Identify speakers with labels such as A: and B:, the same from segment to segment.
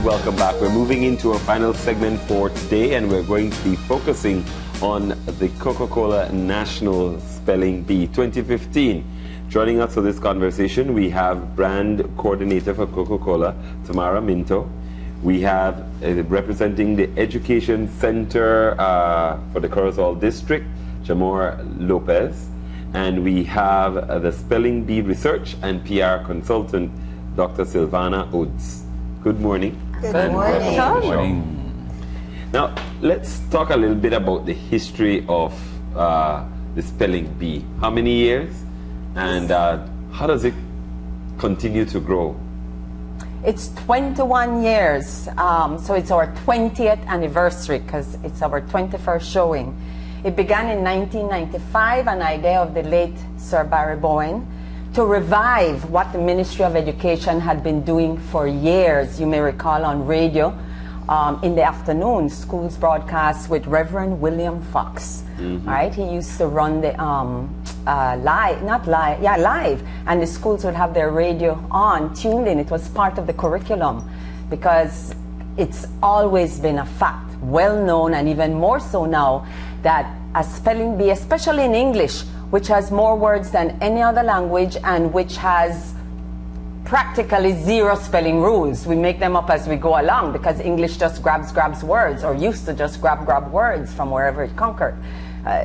A: welcome back. We're moving into our final segment for today, and we're going to be focusing on the Coca-Cola National Spelling Bee 2015. Joining us for this conversation, we have brand coordinator for Coca-Cola, Tamara Minto. We have representing the Education Center for the Corozal District, Jamor Lopez. And we have the Spelling Bee Research and PR Consultant, Dr. Silvana Woods. Good morning.
B: Good morning.
A: Good morning. Now, let's talk a little bit about the history of the Spelling Bee. How many years? And how does it continue to grow?
B: It's 21 years, so it's our 20th anniversary because it's our 21st showing. It began in 1995, an idea of the late Sir Barry Bowen, to revive what the Ministry of Education had been doing for years. You may recall on radio, in the afternoon, schools broadcasts with Reverend William Fox. Right? He used to run the live, and the schools would have their radio on, tuned in. It was part of the curriculum because it's always been a fact, well known, and even more so now, that a spelling bee, especially in English, which has more words than any other language and which has practically zero spelling rules. We make them up as we go along because English just grabs words, or used to just grab words from wherever it conquered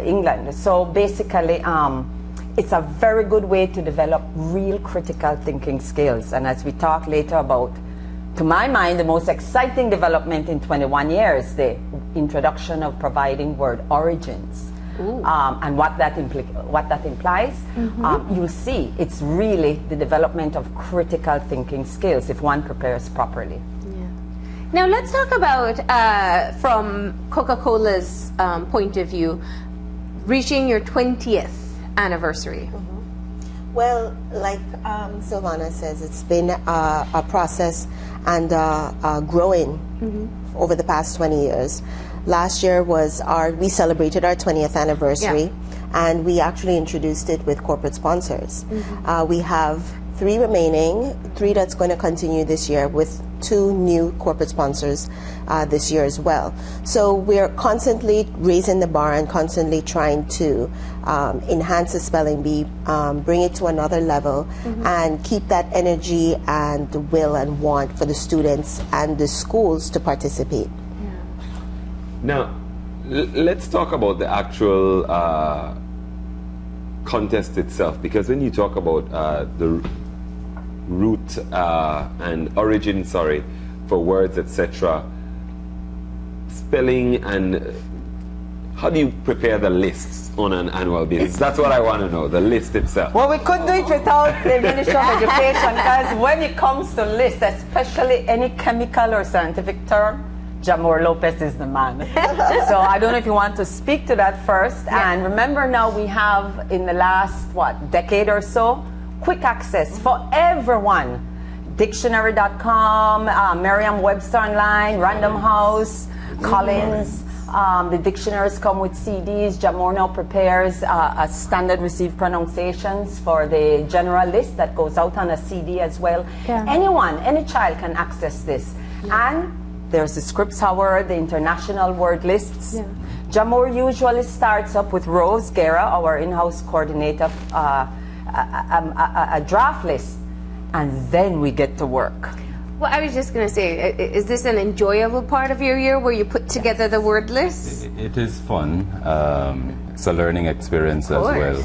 B: England. So basically, it's a very good way to develop real critical thinking skills. And as we talk later about, to my mind, the most exciting development in 21 years, the introduction of providing word origins. And what that implies, you'll see it's really the development of critical thinking skills if one prepares properly.
C: Yeah. Now let's talk about, from Coca-Cola's point of view, reaching your 20th anniversary.
D: Well, like Silvana says, it's been a process and growing over the past 20 years. Last year was we celebrated our 20th anniversary, and we actually introduced it with corporate sponsors. We have 3 remaining, 3 that's going to continue this year with 2 new corporate sponsors this year as well. So we're constantly raising the bar and constantly trying to enhance the spelling bee, bring it to another level, and keep that energy and the will and want for the students and the schools to participate.
A: Now, let's talk about the actual contest itself, because when you talk about the root and origin, for words, etc., spelling, and how do you prepare the lists on an annual basis? That's what I want to know, the list itself.
B: Well, we couldn't do it without the Ministry of Education, because when it comes to lists, especially any chemical or scientific term, Jamor Lopez is the man. So I don't know if you want to speak to that first. And remember now, we have in the last, decade or so, quick access for everyone. Dictionary.com, Merriam-Webster Online, Random House, Collins. The dictionaries come with CDs. Jamor now prepares a standard received pronunciations for the general list that goes out on a CD as well. Anyone, any child can access this. And there's the Scripps Hour, the international word lists. Jamor usually starts up with Rose Guerra, our in-house coordinator, a draft list, and then we get to work.
C: Well, I was just going to say, is this an enjoyable part of your year where you put together the word list?
E: It is fun. It's a learning experience as well.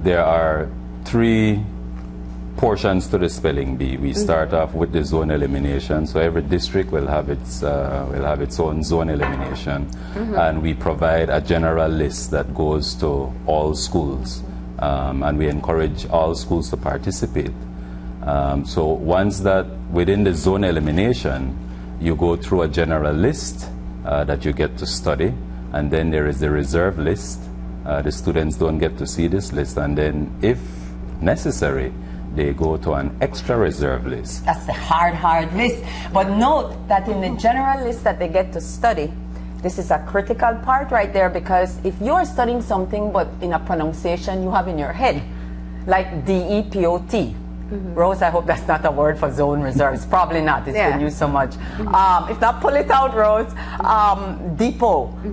E: There are 3 portions to the spelling bee. We start off with the zone elimination, so every district will have its own zone elimination, and we provide a general list that goes to all schools, and we encourage all schools to participate. So once that within the zone elimination, you go through a general list that you get to study, and then there is the reserve list. The students don't get to see this list, and then if necessary, they go to an extra reserve list.
B: That's the hard list. But note that in the general list that they get to study, this is a critical part right there, because if you're studying something but in a pronunciation you have in your head, like DEPOT, Rose, I hope that's not a word for zone reserves. Probably not. It's been used so much. If not, pull it out, Rose. Depot.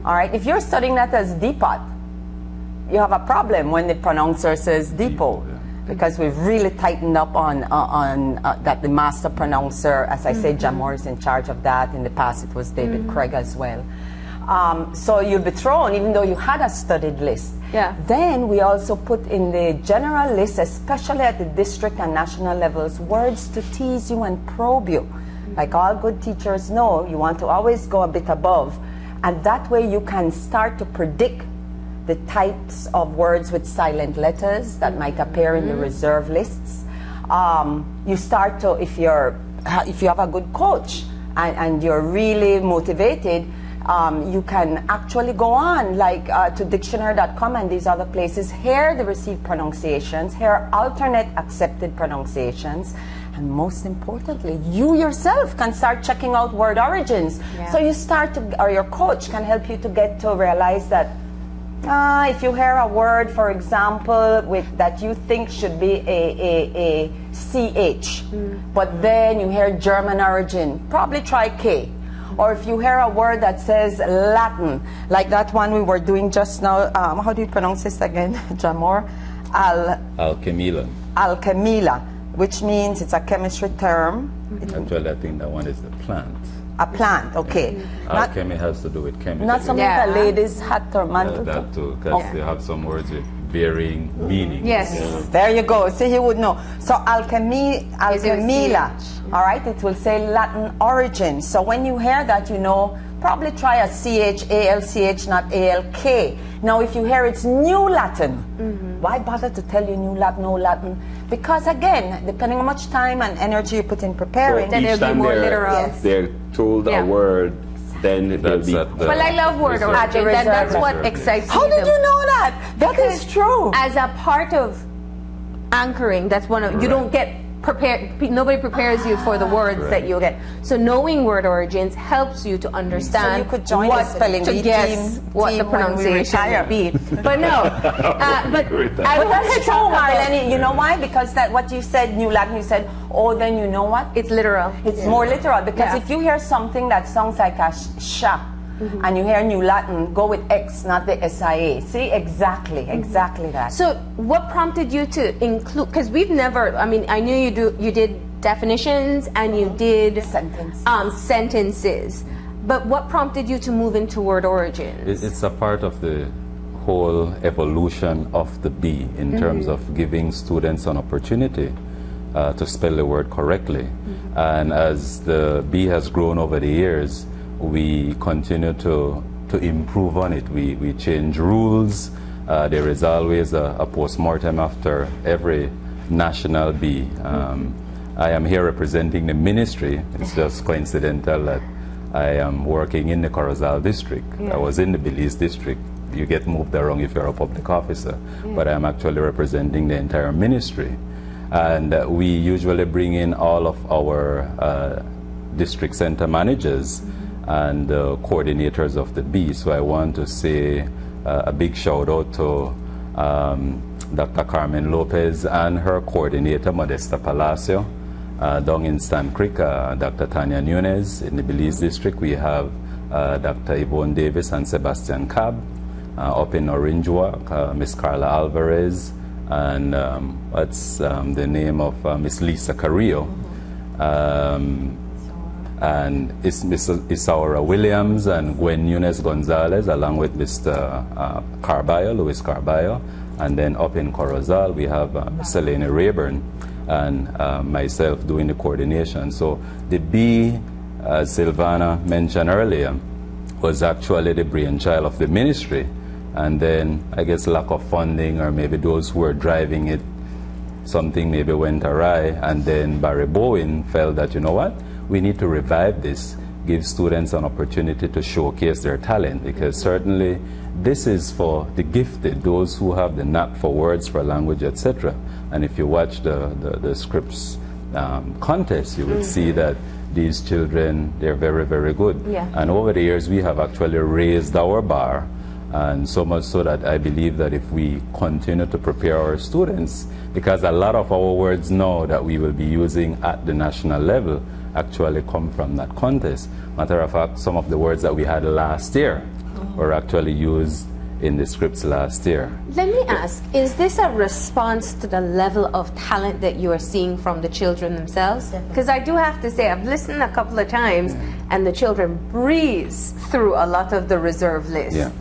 B: All right. If you're studying that as depot, you have a problem when the pronouncer says depot. Because we've really tightened up on that the master pronouncer, as I said, Jamor is in charge of that. In the past, it was David Craig as well. So you'll be thrown, even though you had a studied list. Then we also put in the general list, especially at the district and national levels, words to tease you and probe you. Like all good teachers know, you want to always go a bit above. And that way you can start to predict the types of words with silent letters that might appear in the reserve lists. You start to, if you have a good coach and you're really motivated, you can actually go on like to dictionary.com and these other places, hear the received pronunciations, hear alternate accepted pronunciations, and most importantly, you yourself can start checking out word origins. So you start to, or your coach can help you to get to realize that if you hear a word, for example, that you think should be a CH, but then you hear German origin, probably try K. Or if you hear a word that says Latin, like that one we were doing just now, how do you pronounce this again, Jamor?
E: Alchemila.
B: Alchemila, which means it's a chemistry term.
E: Actually, I think that one is the plant.
B: A plant, okay.
E: Alchemy has to do with chemistry.
B: Not something that ladies hat or mantle.
E: That too, because they have some words with varying meanings.
B: There you go. See, he would know. So alchemila, all right, it will say Latin origin. So when you hear that, you know, probably try a CH, ALCH, not ALK. Now, if you hear it's New Latin, why bother to tell you New Latin, Old Latin? Because again, depending on how much time and energy you put in preparing,
A: so then
B: it'll be more literal.
A: They're told a word, then they'll be...
C: Well, I love word origin. That's what excites me.
B: How did you know that? That is true.
C: As a part of anchoring, that's one of, you don't get prepared, nobody prepares you for the words that you get. So knowing word origins helps you to understand
B: so you could join the spelling bee
C: guess what the pronunciation would be. But no, but
B: that's true, Marlene. You know why? Because that what you said, New Latin, you said, oh, then you know what?
C: It's literal.
B: It's more literal, because if you hear something that sounds like a sha, and you hear New Latin, go with X, not the SIA. See, exactly that.
C: So what prompted you to include, because we've never, I mean, I knew you did definitions and you did sentences, but what prompted you to move into word origins?
E: It's a part of the whole evolution of the B in terms of giving students an opportunity to spell the word correctly. And as the B has grown over the years, we continue to improve on it. We change rules. There is always a post-mortem after every national B. I am here representing the ministry. It's just coincidental that I am working in the Corozal district. I was in the Belize district. You get moved around if you're a public officer, but I'm actually representing the entire ministry. And we usually bring in all of our district center managers and coordinators of the B. So I want to say a big shout out to Dr. Carmen Lopez and her coordinator, Modesta Palacio, down in Stan Creek, Dr. Tanya Nunez. In the Belize district, we have Dr. Yvonne Davis and Sebastian Cab. Up in Orange Walk, Miss Carla Alvarez, and what's the name of Miss Lisa Carrillo. And it's Miss Isaura Williams and Gwen Nunes Gonzalez, along with Mr. Carballo, Luis Carballo. And then up in Corozal, we have Miss Elena Rayburn and myself doing the coordination. So the B, as Silvana mentioned earlier, was actually the brainchild of the ministry. And then I guess lack of funding, or maybe those who were driving it, something maybe went awry. And then Barry Bowen felt that, you know what? We need to revive this, give students an opportunity to showcase their talent, because certainly this is for the gifted, those who have the knack for words, for language, etc. And if you watch the scripts contest, you would see that these children, they're very, very good.
C: Yeah.
E: And over the years, we have actually raised our bar And so much so that I believe that if we continue to prepare our students, because a lot of our words now that we will be using at the national level actually come from that contest. Matter of fact, some of the words that we had last year were actually used in the scripts last year.
C: Let me ask, is this a response to the level of talent that you are seeing from the children themselves? Because I do have to say, I've listened a couple of times, and the children breeze through a lot of the reserve lists.
E: Yeah.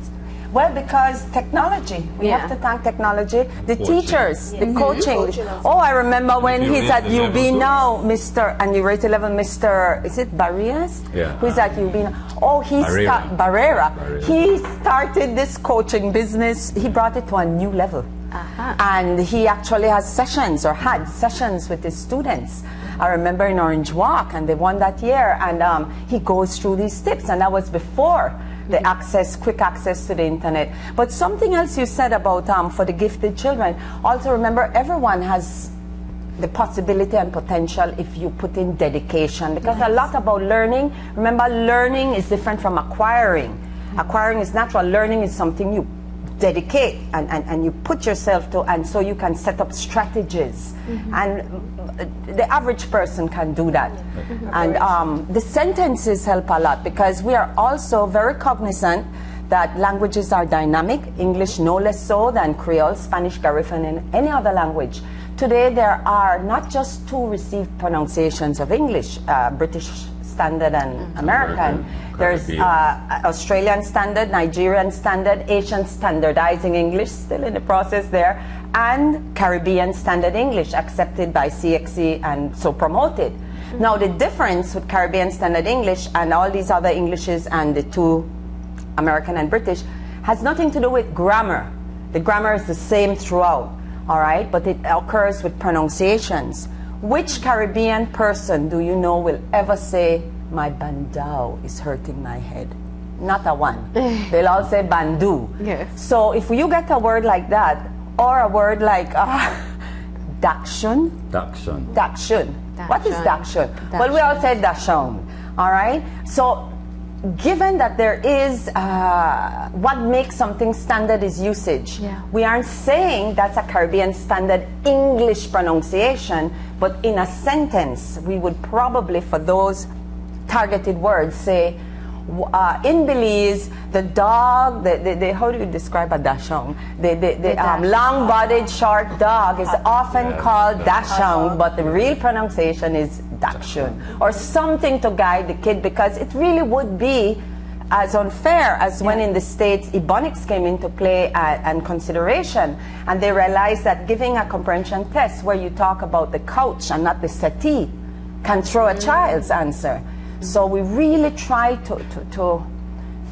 B: Well, because technology. We have to thank technology. The teachers, the coaching. Oh, I remember when he's at UB now, Mr. and you rate 11, Mr. Is it Barrias?
E: Yeah.
B: Who's at UB now? Oh, Barrera. He started this coaching business. He brought it to a new level. And he actually has sessions, or had sessions with his students. I remember in Orange Walk, and they won that year. And he goes through these tips, and that was before the quick access to the internet. But something else you said about for the gifted children, also remember everyone has the possibility and potential if you put in dedication, because a lot about learning, remember learning is different from acquiring. Acquiring is natural, learning is something you dedicate and you put yourself to, and so you can set up strategies, and the average person can do that. And the sentences help a lot, because we are also very cognizant that languages are dynamic, English no less so than Creole, Spanish, Garifan, and any other language. Today there are not just two received pronunciations of English, British Standard and American. There's Australian Standard, Nigerian Standard, Asian Standardizing English, still in the process there, and Caribbean Standard English, accepted by CXC and so promoted. Now the difference with Caribbean Standard English and all these other Englishes and the two American and British has nothing to do with grammar. The grammar is the same throughout, all right, but it occurs with pronunciations. Which Caribbean person do you know will ever say, my bandao is hurting my head? Not a one. They'll all say bandu.
C: Yes.
B: So if you get a word like that, or a word like dakshun. Dakshun. What is dakshun? Well, we all say dashon. All right? So given that there is, what makes something standard is usage. We aren't saying that's a Caribbean Standard English pronunciation, but in a sentence, we would probably, for those targeted words, say, in Belize, the dog, how do you describe a dachshund? The long-bodied short dog is often called dachshund, but the real pronunciation is dachshund, or something to guide the kid, because it really would be as unfair as when in the States Ebonics came into play and consideration, and they realized that giving a comprehension test where you talk about the couch and not the settee can throw a child's answer. So we really try to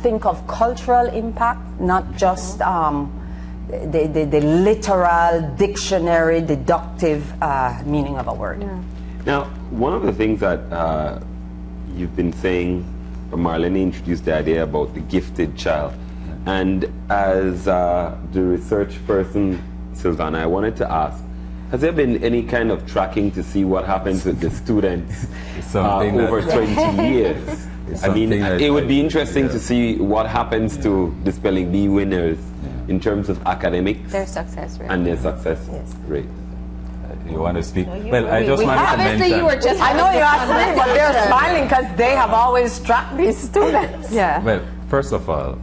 B: think of cultural impact, not just the literal, dictionary, deductive meaning of a word.
A: Now, one of the things that you've been saying, Marlene introduced the idea about the gifted child. And as the research person, Silvana, I wanted to ask, has there been any kind of tracking to see what happens with the students over 20 years? I mean, it would be interesting to see what happens to the spelling bee winners in terms of academics.
C: Their success rate.
A: And their success rate.
E: You want to speak? Well, I just wanted to mention.
C: You were just
B: I know you asked me, but they're smiling because they have always tracked these students.
E: Well, first of all,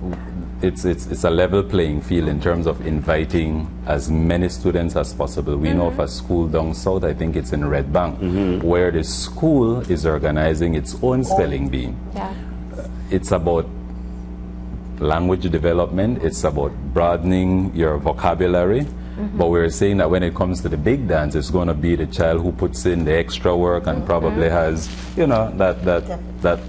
E: it's a level playing field in terms of inviting as many students as possible. We know of a school down south, I think it's in Red Bank, where the school is organizing its own spelling bee. It's about language development, it's about broadening your vocabulary. But we're saying that when it comes to the big dance, it's going to be the child who puts in the extra work and probably has, you know, that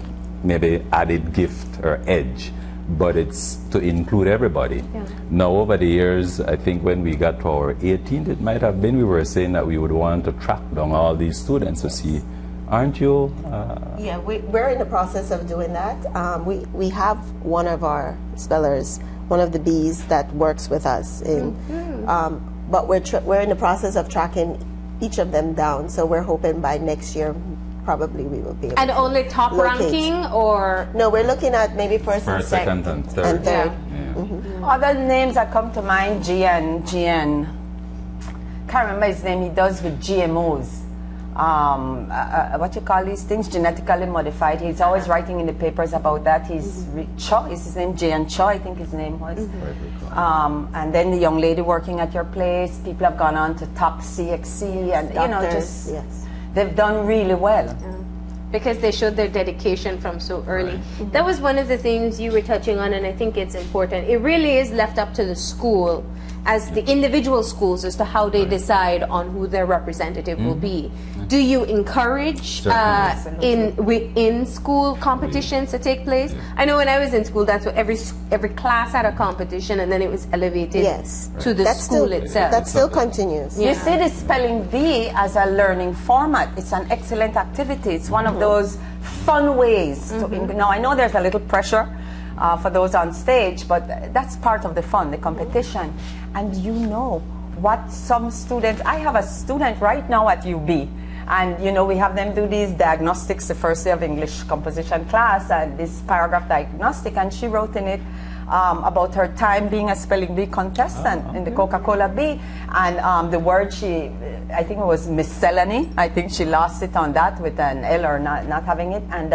E: maybe added gift or edge. But it's to include everybody. Now, over the years, I think when we got to our 18th, it might have been, we were saying that we would want to track down all these students to see, aren't you?
D: Yeah, we're in the process of doing that. We have one of our spellers, one of the bees that works with us in, but we're in the process of tracking each of them down. So we're hoping by next year, probably we will be able
C: and
D: to
C: only top
D: locate.
C: ranking, or
D: no, we're looking at maybe first and
E: second and third.
B: Other names that come to mind, GN. Can't remember his name. He does with GMOs. What you call these things? Genetically modified. He's always writing in the papers about that. He's Cho, is his name? Jan Cho, I think his name was. And then the young lady working at your place. People have gone on to top CXC, and
D: Doctors, yes.
B: They've done really well.
C: Because they showed their dedication from so early. That was one of the things you were touching on, and I think it's important. It really is left up to the school, as the individual schools, as to how they decide on who their representative will be. Do you encourage in school competitions to take place? I know when I was in school, that's what every class had a competition, and then it was elevated to the school itself.
D: That still continues.
B: You see the spelling bee as a learning format. It's an excellent activity. It's one of those fun ways. Now, I know there's a little pressure for those on stage, but that's part of the fun, the competition. And you know what some students, I have a student right now at UB, and we have them do these diagnostics the first day of English composition class, and this paragraph diagnostic, and she wrote in it about her time being a spelling bee contestant in the Coca-Cola bee, and the word I think it was miscellany, I think she lost it on that with an L or not having it, and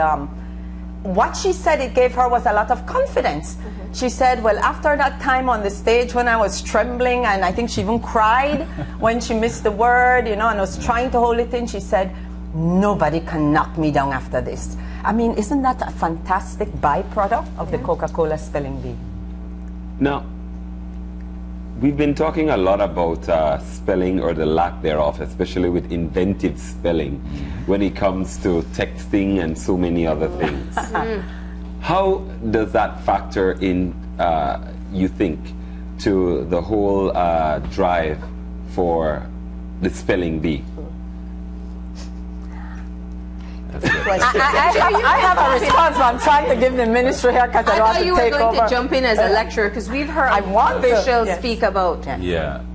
B: what she said it gave her was a lot of confidence. She said, well, after that time on the stage when I was trembling, and I think she even cried when she missed the word, and was trying to hold it in, she said, nobody can knock me down after this. I mean, isn't that a fantastic byproduct of the Coca-Cola spelling bee?
A: Now, we've been talking a lot about spelling or the lack thereof, especially with inventive spelling when it comes to texting and so many other things. How does that factor in, you think, to the whole drive for the spelling bee?
B: I have a response, but I'm trying to give the ministry here because I don't want to take over.
C: I thought you were going to jump in as a lecturer, because we've heard officials speak about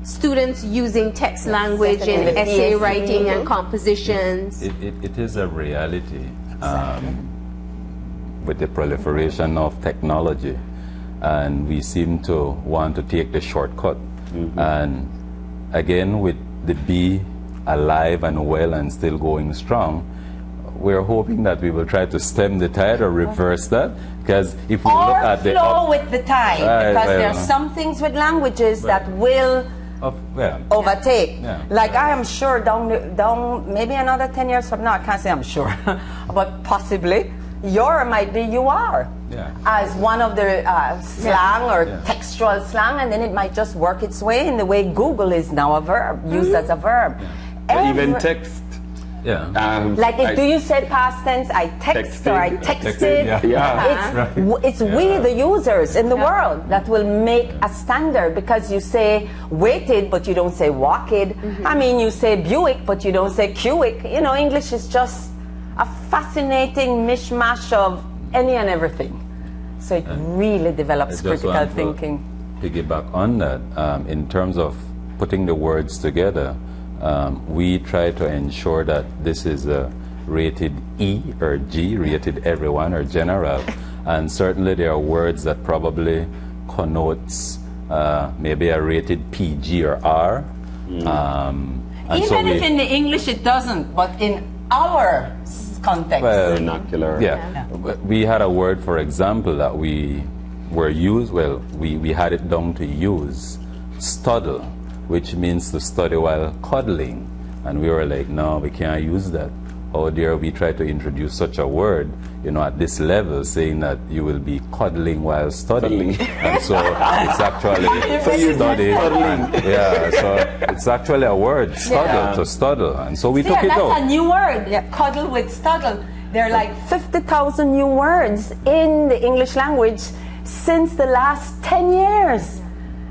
C: students using text language in essay writing and compositions.
E: It is a reality with the proliferation of technology, and we seem to want to take the shortcut. And again, with the bee alive and well and still going strong, we're hoping that we will try to stem the tide or reverse that, because if we look at the
B: flow with the tide, because there are some things with languages that will overtake. Like I am sure down maybe another 10 years from now, I can't say I'm sure, but possibly your might be you are as one of the slang or textual slang, and then it might just work its way in the way Google is now a verb, used as a verb.
A: Even text.
B: Do you say past tense? I text or I texted. It's we, the users in the world, that will make a standard, because you say waited, but you don't say walked. I mean, you say Buick, but you don't say Cuick. English is just a fascinating mishmash of any and everything. So it really develops critical thinking.
E: Piggyback on that, in terms of putting the words together. We try to ensure that this is a rated E or G, rated everyone or general, and certainly there are words that probably connotes maybe a rated PG or R.
B: Even if in the English it doesn't, but in our context.
A: Vernacular.
E: We had a word, for example, that we had it down to use, studdle, which means to study while cuddling. And we were like, no, we can't use that. How dare we try to introduce such a word, at this level, saying that you will be cuddling while studying. And so it's actually study. So it's actually a word, studdle, to studdle. And so we took it out.
B: That's a new word, cuddle with studdle. There are like 50,000 new words in the English language since the last 10 years.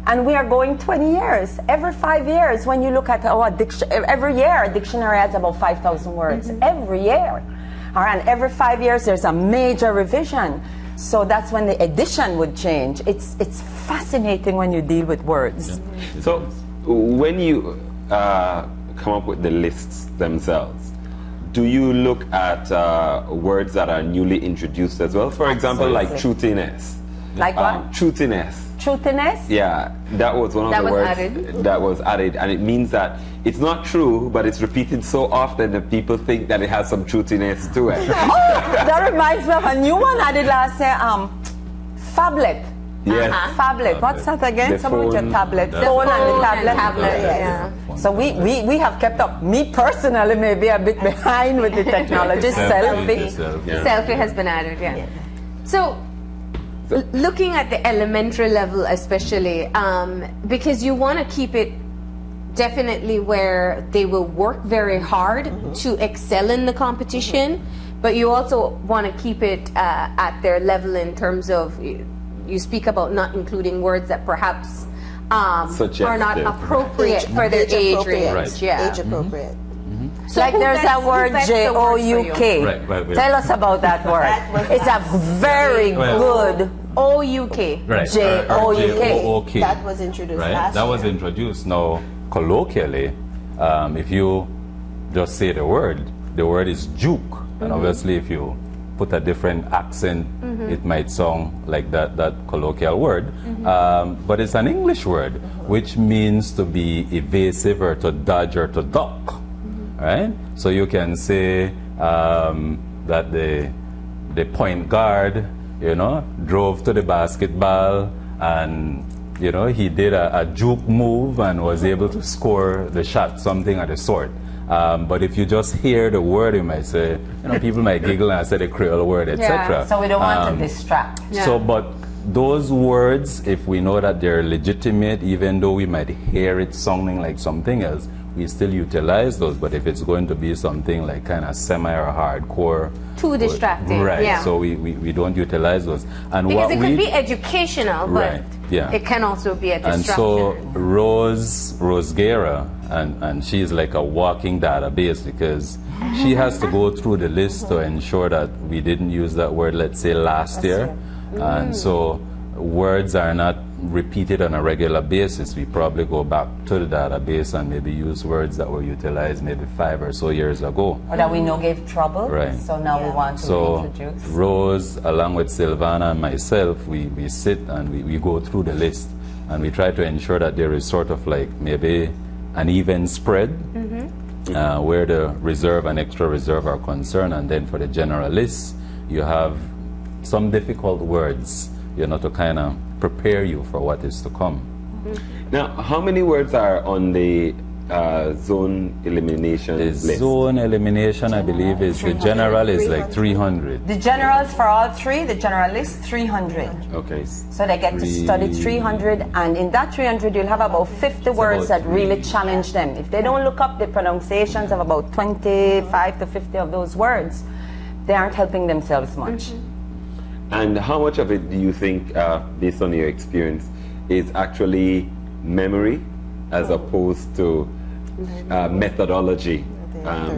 B: And we are going 20 years. Every 5 years, when you look at every year, a dictionary adds about 5,000 words. Every year. And every 5 years, there's a major revision. So that's when the edition would change. It's fascinating when you deal with words.
A: So when you come up with the lists themselves, do you look at words that are newly introduced as well? For example, like truthiness.
B: Like what?
A: Truthiness.
B: truthiness?
A: Yeah, that was one of
C: That
A: the
C: was
A: words
C: added.
A: that was added, and it means that it's not true, but it's repeated so often that people think that it has some truthiness to it.
B: Oh, that reminds me of a new one I did last year. Phablet.
A: Yes.
B: Phablet. What's that again?
A: The
B: Someone with your
A: phone.
B: tablet.
E: The
B: Phone and the
C: phone
B: tablet.
C: and tablet,
B: Yeah.
C: yeah.
B: So we have kept up. Me personally may be a bit behind with the technology. Selfie.
A: Yeah.
C: Selfie has been added, yeah. So, looking at the elementary level especially, because you want to keep it definitely where they will work very hard to excel in the competition, but you also want to keep it at their level in terms of, you speak about not including words that perhaps are not appropriate for their age range.
E: Right.
C: Yeah.
D: Age appropriate.
C: So
B: Like
C: who
B: there's
C: best-
B: a
C: who
B: word
C: best the words for you?
B: Jouk.
E: Right.
B: Tell us about that word. It's a very good
C: O-U-K.
E: Right.
B: J-O-U-K.
E: J-O-O-K.
D: That was introduced
E: Right.
D: last
E: That
D: year.
E: was introduced. Now, colloquially, if you just say the word is juke. And obviously, if you put a different accent, it might sound like that colloquial word. But it's an English word, which means to be evasive or to dodge or to duck. Right? So you can say that the point guard, drove to the basketball and, he did a juke move and was able to score the shot, something of the sort. But if you just hear the word, you might say, people might giggle and say the Creole word, etc.
B: So we don't want to distract.
E: So, but those words, if we know that they're legitimate, even though we might hear it sounding like something else, we still utilize those. But if it's going to be something like kind of semi or hardcore,
C: Too distracting.
E: right?
C: Yeah.
E: So we don't utilize those. And
C: Because
E: what
C: it
E: we
C: could be educational, but
E: Right, yeah.
C: it can also be a distraction.
E: and so Rose Guerra, and she's like a walking database because she has to go through the list to ensure that we didn't use that word, let's say, last year. And so words are not repeated on a regular basis. We probably go back to the database and maybe use words that were utilized maybe 5 or so years ago.
B: Or that we know gave trouble.
E: Right.
B: So now we want to
E: So
B: introduce.
E: Rose, along with Silvana and myself, we sit and we go through the list and we try to ensure that there is sort of like maybe an even spread where the reserve and extra reserve are concerned, and then for the general list you have some difficult words, to kind of prepare you for what is to come.
A: Now, how many words are on the zone elimination
E: The
A: list?
E: zone elimination, I believe, is the general is like 300.
B: The generals for all three, the generalist, 300.
A: Okay.
B: So they get to study 300, and in that 300 you'll have about 50 words
E: about
B: that really
E: three.
B: challenge them. If they don't look up the pronunciations of about 25 to 50 of those words, they aren't helping themselves much.
A: And how much of it do you think, based on your experience, is actually memory as opposed to methodology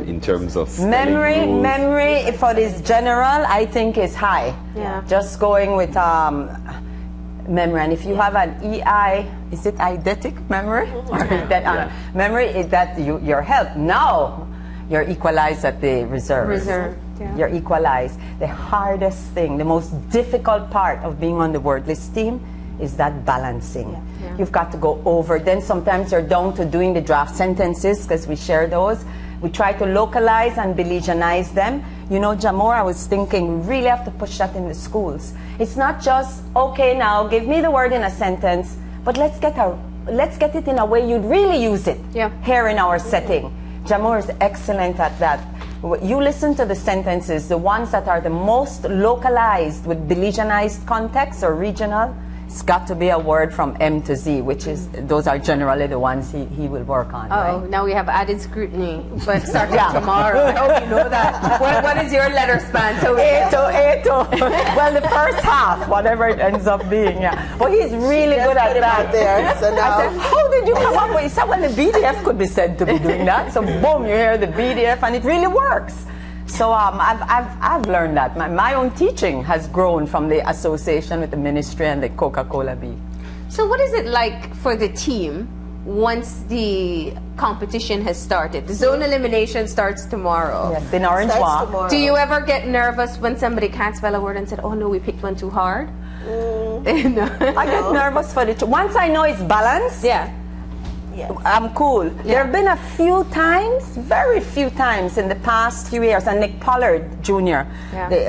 A: in terms of spelling rules?
B: Memory for this general, I think, is high.
C: Yeah.
B: Just going with memory, and if you have an EI, is it eidetic memory? Or that, memory is that your help. Now you're equalized at the reserve.
C: Yeah.
B: You're equalized. The hardest thing, the most difficult part of being on the word list team is that balancing.
C: Yeah.
B: You've got to go over. Then sometimes you're down to doing the draft sentences because we share those. We try to localize and Belizeanize them. Jamor, I was thinking we really have to push that in the schools. It's not just, okay, now give me the word in a sentence, but let's get it in a way you'd really use it here in our setting. Jamor is excellent at that. You listen to the sentences, the ones that are the most localized with Belizeanized context or regional, it's got to be a word from M to Z, which is, those are generally the ones he will work on.
C: Oh,
B: right?
C: now we have added scrutiny, but starting tomorrow. I hope you know that. What is your letter span? So
B: Eto. Well, the first half, whatever it ends up being, yeah. Well, he's really good at that.
D: There, so now,
B: I said, how did you come up with it? He said, well, the BDF could be said to be doing that. So boom, you hear the BDF, and it really works. So I've learned that. My own teaching has grown from the association with the ministry and the Coca-Cola Bee.
C: So what is it like for the team once the competition has started? The zone elimination starts tomorrow.
B: Yes, in Orange
D: starts
B: Walk.
D: tomorrow.
C: Do you ever get nervous when somebody can't spell a word and said, oh no, we picked one too hard?
B: I get nervous for the once I know it's balanced.
C: Yeah.
D: Yes.
B: I'm cool. There have been a few times, very few times in the past few years, and Nick Pollard Jr.,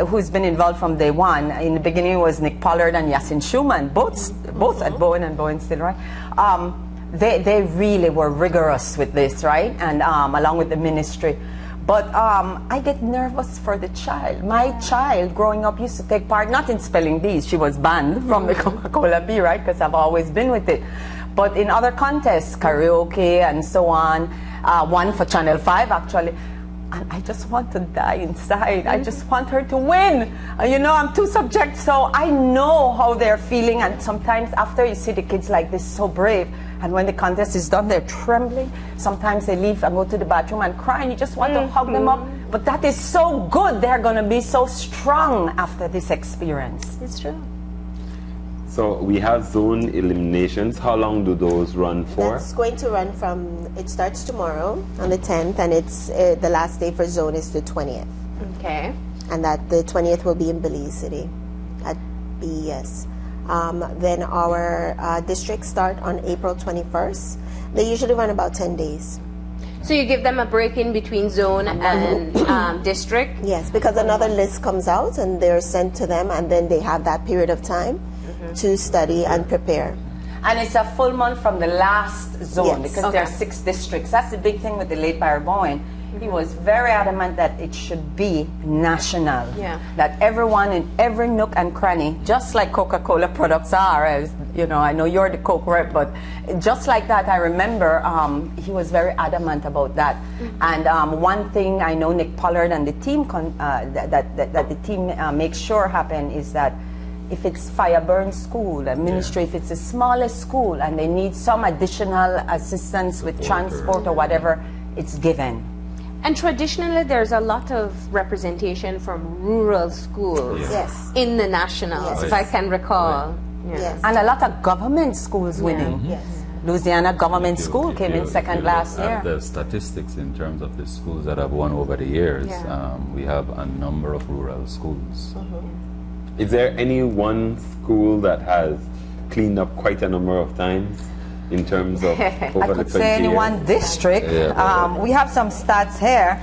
B: who's been involved from day one. In the beginning, it was Nick Pollard and Yasin Schumann, both at Bowen and Bowen still, right? They really were rigorous with this, right? And along with the ministry. But I get nervous for the child. My child, growing up, used to take part, not in spelling bees. She was banned from the Coca-Cola bee, right? Because I've always been with it. But in other contests, karaoke and so on, one for Channel 5 actually, and I just want to die inside. I just want her to win. You know, I'm too subject, so I know how they're feeling, and sometimes after you see the kids like this, so brave, and when the contest is done, they're trembling. Sometimes they leave and go to the bathroom and cry, and you just want to hug them up. But that is so good. They're going to be so strong after this experience.
C: It's true.
A: So we have zone eliminations. How long do those run for?
D: It's going to run from, it starts tomorrow on the 10th, and it's the last day for zone is the 20th.
C: Okay.
D: And that the 20th will be in Belize City at BES. Then our districts start on April 21st. They usually run about 10 days.
C: So you give them a break in between zone and district?
D: Yes, because another list comes out and they're sent to them, and then they have that period of time to study and prepare.
B: And it's a full month from the last zone,
D: Yes.
B: because there are 6 districts. That's the big thing with the late Barry Bowen. He was very adamant that it should be national.
C: Yeah.
B: That everyone in every nook and cranny, just like Coca-Cola products are, as you know, I know you're the Coke rep, but just like that, I remember he was very adamant about that. And one thing I know Nick Pollard and the team that the team makes sure happen is that if it's Fireburn School, a ministry, if it's the smallest school and they need some additional assistance with transport or whatever, it's given.
C: And traditionally, there's a lot of representation from rural schools
D: Yes.
C: in the nationals,
D: Yes.
C: if I can recall.
D: Yes.
B: And a lot of government schools winning.
D: Yes.
B: Louisiana Government
E: If you-
B: School
E: if
B: came
E: you-
B: in second
E: if you
B: last
E: look at
B: year.
E: the statistics in terms of the schools that have won over the years,
C: Yeah.
E: we have a number of rural schools.
A: Is there any one school that has cleaned up quite a number of times in terms of over
B: I
A: the
B: could
A: 20
B: say any
A: years?
B: one district.
E: Yeah.
B: We have some stats here.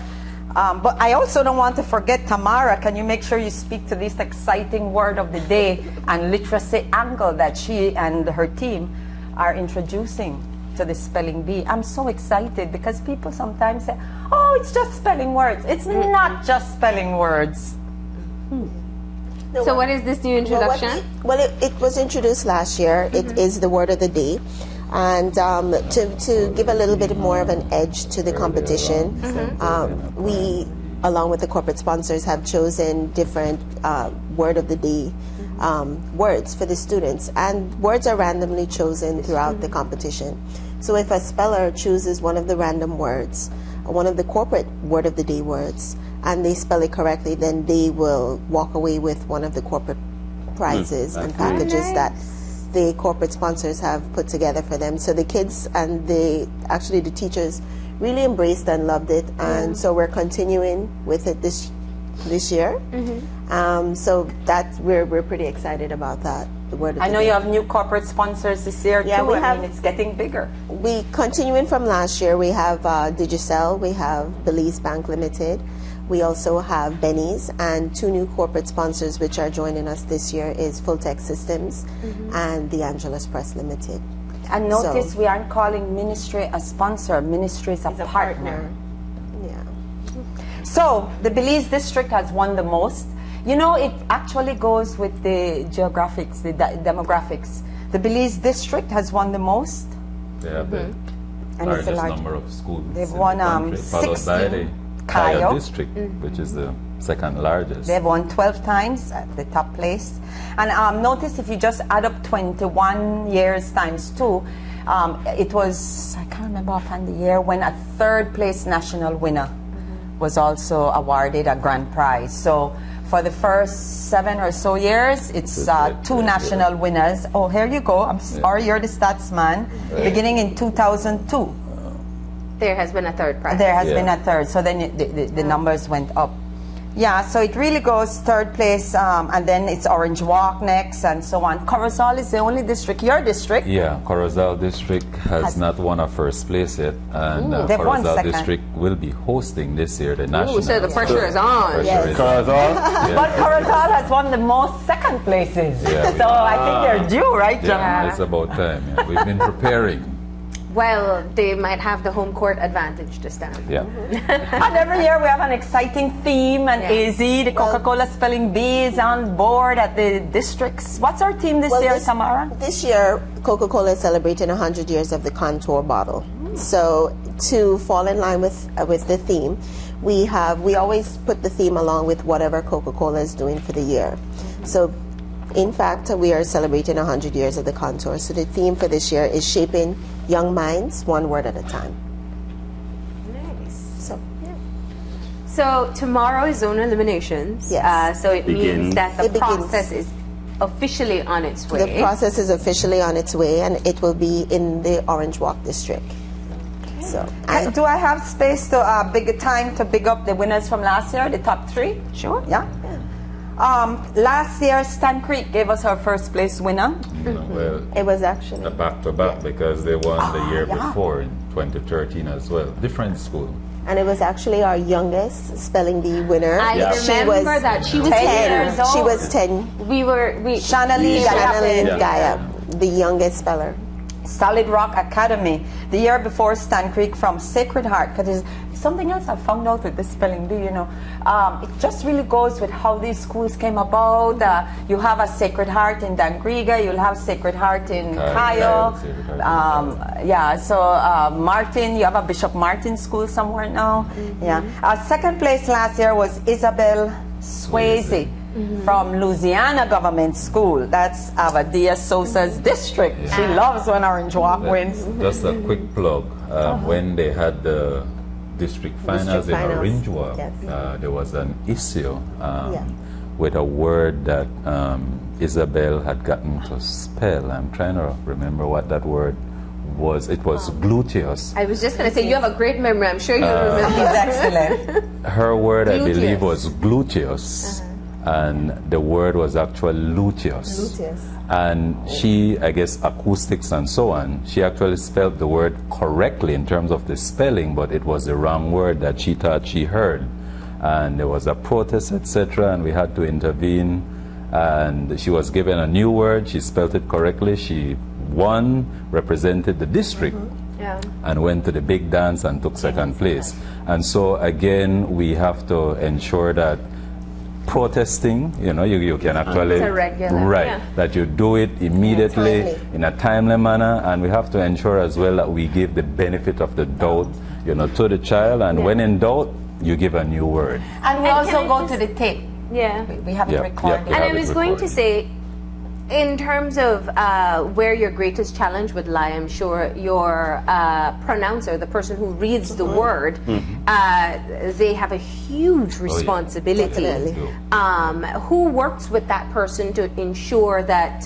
B: But I also don't want to forget Tamara. Can you make sure you speak to this exciting word of the day and literacy angle that she and her team are introducing to the spelling bee? I'm so excited because people sometimes say, oh, it's just spelling words. It's not just spelling words.
C: So what is this new introduction?
D: It was introduced last year. It is the word of the day. And to give a little bit more of an edge to the competition, we, along with the corporate sponsors, have chosen different word of the day words for the students. And words are randomly chosen throughout the competition. So if a speller chooses one of the random words, one of the corporate word of the day words, and they spell it correctly, then they will walk away with one of the corporate prizes and packages that the corporate sponsors have put together for them. So the kids and the teachers really embraced and loved it, and so we're continuing with it this year. So that we're pretty excited about that. The word of
B: I
D: the
B: know
D: day.
B: you have new corporate sponsors this year
D: Yeah,
B: too.
D: we
B: I
D: have-
B: mean, it's getting bigger.
D: We continuing from last year. We have Digicel, we have Belize Bank Limited, we also have Benny's, and 2 new corporate sponsors which are joining us this year is Full Tech Systems and the Angelus Press Limited.
B: And notice
D: So-
B: we aren't calling ministry a sponsor. Ministry is a partner.
D: Yeah.
B: So the Belize district has won the most. You know, it actually goes with the geographics, the demographics. The Belize district has won the most.
E: They have the
B: And it's a
E: largest
B: large-
E: number of schools
B: They've
E: in
B: won,
E: the country, followed by
B: 16
E: the
B: Cayo.
E: Cayo district, which is the second largest.
B: They've won 12 times at the top place. And notice if you just add up 21 years times 2, it was, I can't remember offhand the year, when a 3rd place national winner was also awarded a grand prize. So for the first 7 or so years, it's 2 national winners. Oh, here you go. I'm sorry, you're the stats man. Beginning in 2002.
C: There has been a third prize.
B: There has
E: Yeah.
B: been a 3rd, so then the numbers went up. Yeah, so it really goes third place, and then it's Orange Walk next, and so on. Corozal is the only district, your district.
E: Yeah, Corozal district has not won a first place yet, and
B: they've won
E: Corozal
B: second.
E: district will be hosting this year the national.
C: So the pressure is on.
E: Pressure is on.
A: Corazon?
B: But Corozal has won the most second places.
E: Yeah.
B: So I think they're due, right, John?
E: Yeah, it's about time. Yeah. We've been preparing.
C: Well, they might have the home court advantage this time.
E: Yeah.
B: And every year we have an exciting theme, and
C: Yeah.
B: AZ, the Coca-Cola Spelling Bee, is on board at the districts. What's our theme this year, Tamara?
D: This year, Coca-Cola is celebrating 100 years of the Contour bottle. So to fall in line with the theme, we always put the theme along with whatever Coca-Cola is doing for the year. So in fact, we are celebrating 100 years of the Contour. So the theme for this year is shaping young minds one word at a time.
C: Nice.
D: So
C: So tomorrow is zone eliminations.
D: Yes.
C: So it means
A: Begins.
C: that the
D: It begins.
C: process is officially on its way.
D: the process is officially on its way, and it will be in the Orange Walk district. So
B: Do I have space to time to big up the winners from last year, the top three?
C: Sure.
B: Yeah. Last year, Stan Creek gave us our first place winner.
E: Well,
D: it was actually
E: a back-to-back because they won the year
B: yeah.
E: before in 2013 as well. Different school.
D: And it was actually our youngest spelling bee winner.
C: I remember that. She was
D: 10
C: years old.
D: She was 10.
B: Shanali
D: Shanalyn
E: Yeah.
D: Gaya, the youngest speller.
B: Solid Rock Academy. The year before, Stan Creek from Sacred Heart. Because there's something else I found out with the spelling bee, it just really goes with how these schools came about. You have a Sacred Heart in Dangriga, you'll have Sacred Heart in Cayo. Martin, you have a Bishop Martin school somewhere now. Yeah. Second place last year was Isabel Swayze. From Louisiana Government School. That's Avadia Sosa's district.
E: Yeah.
B: She loves when Orange Walk wins.
E: Just a quick plug. When they had the district finals in Orange Walk,
D: yes.
E: there was an issue with a word that Isabel had gotten to spell. I'm trying to remember what that word was. It was gluteus.
C: I was just going to say, you have a great memory. I'm sure you remember.
B: He's excellent.
E: Her word, I
C: Gluteus.
E: believe, was gluteus. And the word was actually luteus.
D: Luteus.
E: And she, I guess, acoustics and so on, she actually spelled the word correctly in terms of the spelling, but it was the wrong word that she thought she heard. And there was a protest, etc., and we had to intervene. And she was given a new word. She spelled it correctly. She won, represented the district.
C: Yeah.
E: And went to the big dance and took second place. And so, again, we have to ensure that protesting, you can actually,
C: It's a regular,
E: right,
C: yeah.
E: that you do it immediately
D: Timely.
E: in a timely manner, and we have to ensure as well that we give the benefit of the doubt, to the child, and when in doubt, you give a new word.
B: And we
C: And
B: also
C: can I
B: go
C: just-
B: to the tape.
C: Yeah.
B: We have it recorded.
E: we
C: And
E: have
C: I
E: it
C: was going to
E: recorded.
C: say, in terms of where your greatest challenge would lie, I'm sure your pronouncer, the person who reads the word, they have a huge responsibility.
D: Definitely.
C: Who works with that person to ensure that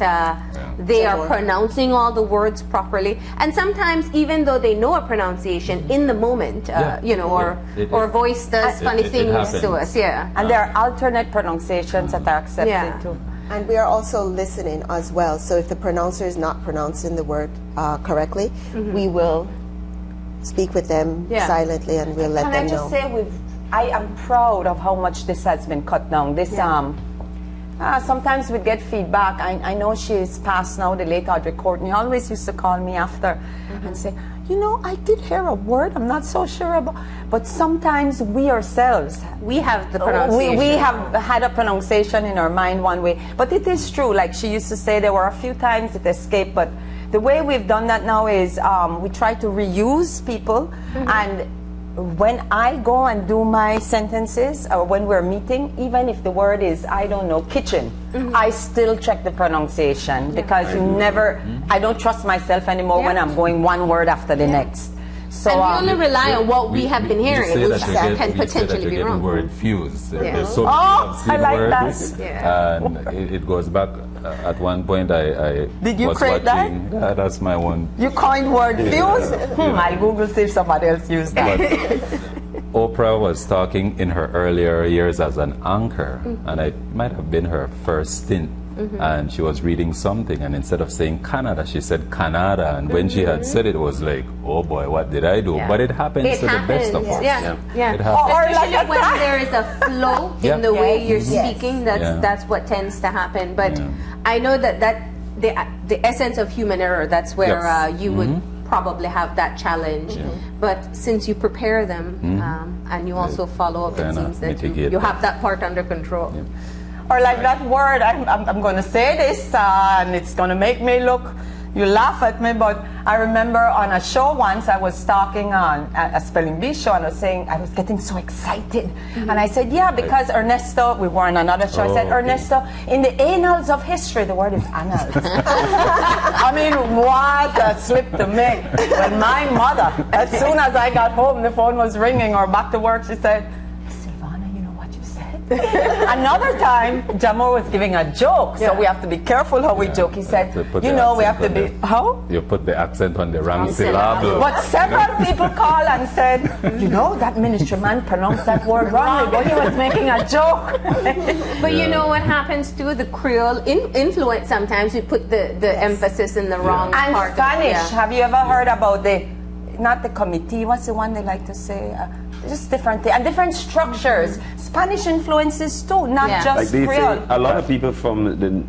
C: they are pronouncing all the words properly? And sometimes, even though they know a pronunciation in the moment, or voice does funny
E: it
C: things
E: happens.
C: to us, yeah.
B: And there are alternate pronunciations that are accepted
C: Yeah.
B: too.
D: And we are also listening as well. So if the pronouncer is not pronouncing the word correctly, we will speak with them
C: Yeah.
D: silently, and we'll let
B: Can
D: them
B: I just
D: know.
B: say, I am proud of how much this has been cut down. This sometimes we get feedback. I know she's passed now, the late Audrey Courtney always used to call me after and say, I did hear a word I'm not so sure about. But sometimes we ourselves,
C: We have the pronunciation.
B: we have had a pronunciation in our mind one way. But it is true, like she used to say, there were a few times it escaped. But the way we've done that now is we try to reuse people. And when I go and do my sentences, or when we're meeting, even if the word is, I don't know, kitchen, I still check the pronunciation because I don't trust myself anymore when I'm going one word after the next. So,
C: And we only rely on what we have been hearing,
E: say
C: which
E: that
C: can
E: we say that
C: potentially
E: you
C: be
E: get
C: wrong.
E: the word fused.
C: Yeah.
E: There's so many
B: Oh,
E: obscene
B: I like
E: words,
B: that.
C: Yeah.
E: and it goes back. At one point, I
B: Did you
E: was
B: create that?
E: watching. Yeah, that's my one.
B: you coined word fuse? I'll Google see if somebody else used that.
E: Oprah was talking in her earlier years as an anchor, and it might have been her first stint. And she was reading something, and instead of saying Canada, she said Canada. And when she had said it, was like, oh boy, what did I do?
C: Yeah.
E: But it happens
C: It
E: to
C: happens.
E: the best of us.
C: Yeah.
E: It happens.
B: Or
C: Especially
B: like
C: when there is a flow in the way you're speaking, that's what tends to happen. But I know that the essence of human error, that's where you would probably have that challenge. But since you prepare them and you also follow up, it seems that you have that part under control.
B: Or like that word, I'm going to say this, and it's going to make me look, you laugh at me, but I remember on a show once I was talking on a spelling bee show, and I was saying I was getting so excited. And I said, yeah, because Ernesto, we were on another show, I said, Ernesto, in the annals of history, the word is annals. I mean, what a slip to make. When my mother, as soon as I got home, the phone was ringing, or back to work, she said, another time, Jamo was giving a joke, so we have to be careful how we joke. He said, you know, we have to be, how?
E: You put the accent on the wrong syllable.
B: But several people called and said, you know, that ministry man pronounced that word wrongly, but he was making a joke.
C: But you know what happens too? The Creole influence, sometimes we put the emphasis in the wrong
B: and
C: part.
B: Spanish, have you ever heard about not the committee, what's the one they like to say? Just different things, and different structures. Spanish influences too, not just
A: like they
B: Creole.
A: say, a lot of people from the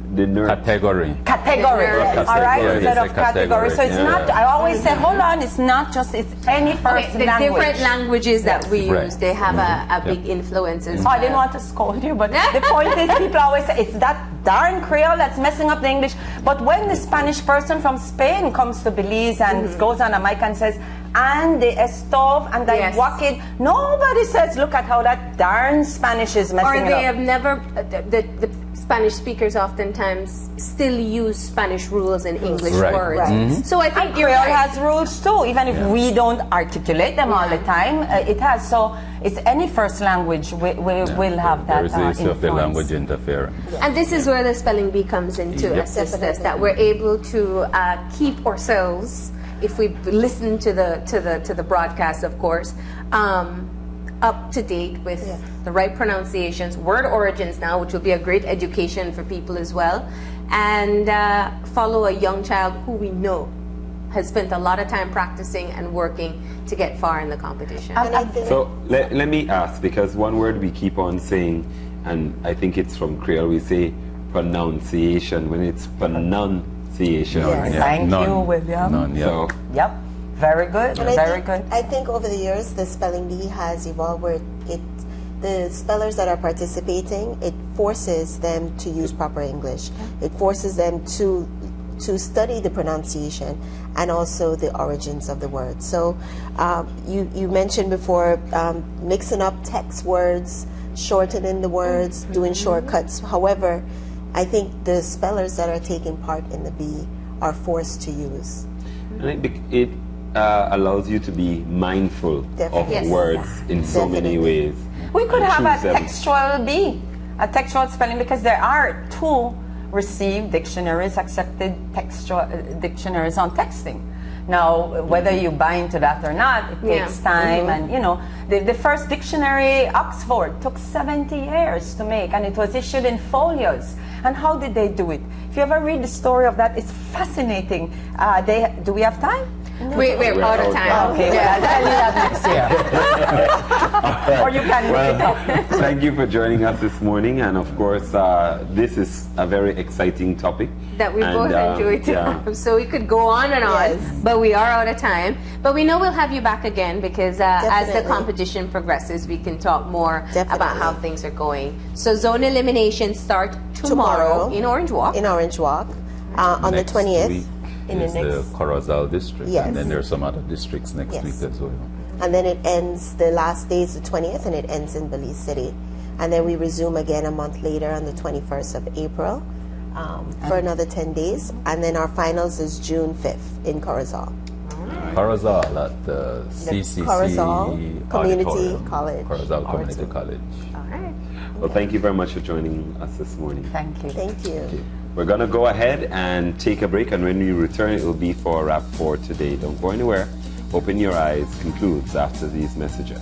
E: Category.
B: All right, instead of category. So it's not, I always say, hold on, it's not just, it's any first
C: the
B: language.
C: different languages that we use, they have a big influence as
B: So
C: well.
B: I didn't want to scold you, but the point is, people always say, it's that darn Creole that's messing up the English. But when the Spanish person from Spain comes to Belize and goes on a mic and says, and the stove and the walking, nobody says, look at how that darn Spanish is messing
C: or
B: it
C: they
B: up.
C: have never, the Spanish speakers oftentimes still use Spanish rules in English words. So I think
B: Creole has rules too, even if we don't articulate them all the time. It has. So it's any first language will have that
E: There is the issue of the language interference.
C: And this is where the spelling bee comes into assist us, that we're able to keep ourselves, if we listen to the broadcast, of course, up to date with the right pronunciations, word origins now, which will be a great education for people as well, and follow a young child who we know has spent a lot of time practicing and working to get far in the competition.
A: So let me ask, because one word we keep on saying, and I think it's from Creole, we say pronunciation when it's pronunciation.
B: Yes. Thank you, William.
E: None,
A: So,
B: Yep. Very good. Very good.
D: I think over the years the spelling bee has evolved where the spellers that are participating, it forces them to use proper English. It forces them to study the pronunciation and also the origins of the word. So you mentioned before mixing up text words, shortening the words, doing shortcuts. However, I think the spellers that are taking part in the bee are forced to use.
A: and it allows you to be mindful of words in so many ways.
B: We could have a
A: them.
B: textual bee, a textual spelling, because there are 2 received dictionaries, accepted textual dictionaries on texting. Now, whether you buy into that or not, it takes time. And, you know, the first dictionary, Oxford, took 70 years to make, and it was issued in folios. And how did they do it? If you ever read the story of that, it's fascinating. Do we have time?
C: We're out of time.
B: Okay, well, I'll tell you that next year. Or you can look it up.
A: Thank you for joining us this morning, and of course, this is a very exciting topic
C: that we both enjoyed. So we could go on and on, but we are out of time. But we know we'll have you back again, because as the competition progresses, we can talk more about how things are going. So zone eliminations start tomorrow in Orange Walk.
D: In Orange Walk, on the 20th.
E: Is the Corozal district, and then there's some other districts next week as well.
D: And then it ends, the last day is the 20th, and it ends in Belize City. And then we resume again a month later on the 21st of April for another 10 days. And then our finals is June 5th in Corozal.
E: Corozal at the CCC
D: Corozal Community College.
E: Corozal Community College.
C: All right.
A: Well, thank you very much for joining us this morning.
B: Thank you.
D: Thank you.
A: We're going to go ahead and take a break, and when we return, it will be for a wrap for today. Don't go anywhere. Open Your Eyes concludes after these messages.